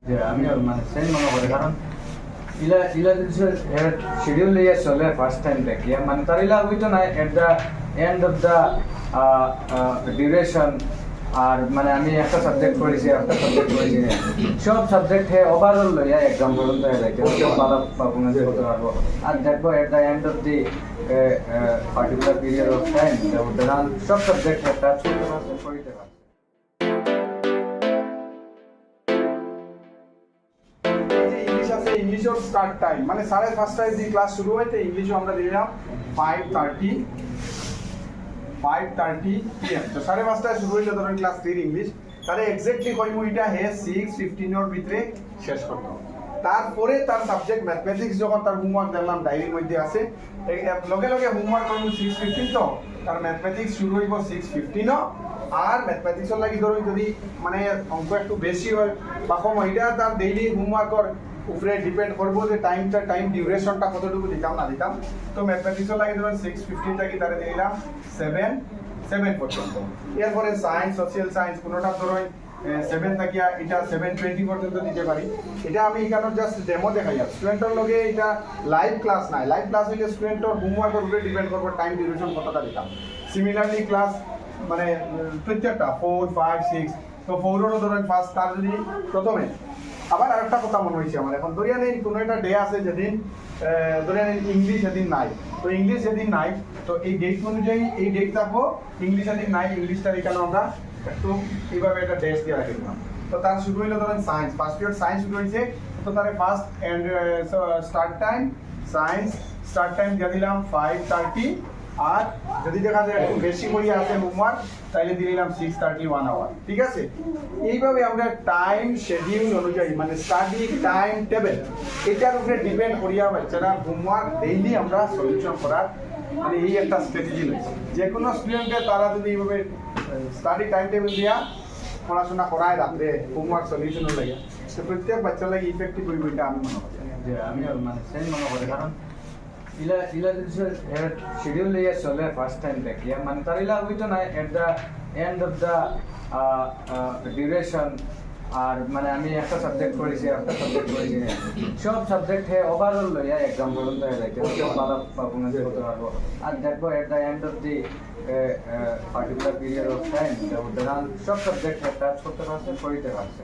যে আমি মানে সেম মনে করি কারণ ইলা ইলা শিডিউল লিয়ে চলে ফার্স্ট টাইম দেখি মানে তার ইলা হইতো না at the end of the duration আর মানে আমি একটা সাবজেক্ট করেছি সব সাবজেক্ট হে ওভারঅল লইয়া এক্সাম পর্যন্ত হয়ে যায় ভালো পারফরমেন্স করতে পারবো আর দেখবো at the end of the particular period of time সব সাবজেক্ট একটা করিতে পারছে। ইংলিশের স্টার্ট টাইম মানে 5:30টায় যে ক্লাস শুরু হইতে ইংলিশও আমরা দিলাম 5:30 PM তো 5:30টায় শুরু হইলে ধরেন ক্লাস 3 ইংলিশ তাহলে এক্স্যাক্টলি কইমু এটা হে 6:15 এর ভিতরে শেষ করতে হবে। তারপরে তার সাবজেক্ট ম্যাথমেটিক্স যখন তার হোমওয়ার্ক দিলাম ডায়েরির মধ্যে আছে লগে লগে হোমওয়ার্ক করব 6:15 তো তার ম্যাথমেটিক্স শুরু হইব 6:15 আর ম্যাথমেটিক্সের লাগি ধরুন যদি মানে অঙ্ক একটু বেশি হয় বা কম এটা তার ডেইলি হোমওয়ার্কর উপরে ডিপেন্ড করবো যে টাইম ডিউরেশনটা কতটুকু দিতাম না দিতাম। তো ম্যাথমেটিক্সের লাগে ধরুন 6:15 থেকে তারে দিলাম 7 পর্যন্ত। এরপরে সায়েন্স সোশ্যাল সায়েন্স কোনোটা ধরুন 7 থেকে এটা 7:20 পর্যন্ত দিতে পারি। এটা আমি এখানে জাস্ট ডেমো দেখাই আর স্টুডেন্টের লগে এটা লাইভ ক্লাস নাই, লাইভ ক্লাস হইলে স্টুডেন্টের হোমওয়ার্কের উপরে ডিপেন্ড করবো টাইম ডিউরেশন কতটা দিতাম। সিমিলারলি ক্লাস মানে প্রত্যেকটা 4, 5, 6 তো 4-এরও ধরেন ফার্স্ট তার যদি প্রথমে আবার আরেকটা কথা মনে হয়েছে আমার এখন ধরিয়া নেই কোনো একটা ডে আছে যেদিন ধরিয়া নেই ইংলিশ যেদিন নাই তো ইংলিশ যেদিন নাই তো এই ডেট অনুযায়ী এই ডেট থাকবো ইংলিশ যেদিন নাই ইংলিশটা এখানে আমরা একটু এইভাবে একটা ডেট দিয়ে রাখিলাম। তো তার শুরু হইলো ধরেন সায়েন্স ফার্স্ট পিরিয়ড সায়েন্স শুরু হয়েছে তো তার first and start time science start time দিয়ে দিলাম 5:30 আর যদি দেখা যায় একটু বেশি করে আছে হোমওয়ার্ক তাইলে দিয়ে দিলাম 6:30 1 আওয়ার। ঠিক আছে, এইভাবে আমরা টাইম শিডিউল অনুযায়ী মানে স্টাডি টাইম টেবিল এটার উপরে ডিপেন্ড করিয়া বাচ্চারা হোমওয়ার্ক ডেইলি আমরা সলিউশন করার মানে এই একটা স্ট্র্যাটেজি রয়েছে। যে কোনো স্টুডেন্টের তারা যদি এইভাবে স্টাডি টাইম টেবিল দিয়া পড়াশোনা করায় রাত্রে হোমওয়ার্ক সলিউশনের লাগে তো প্রত্যেক বাচ্চার লাগে ইফেক্টিভ হইব এটা আমি মনে করি। যে আমি মানে সেম মনে করি কারণ ইলা শিডিউল লিয়ে চলে ফার্স্ট টাইম দেখি মানে তার ইলা হইতো না at the end of the duration আর মানে আমি একটা সাবজেক্ট করেছি সব সাবজেক্ট হে ওভারঅল লইয়া এক্সাম পর্যন্ত হয়ে যায় ভালো পারফরমেন্স করতে পারবো আর দেখবো at the end of the particular period of time সব সাবজেক্ট একটা করতে পারছে করিতে পারছে।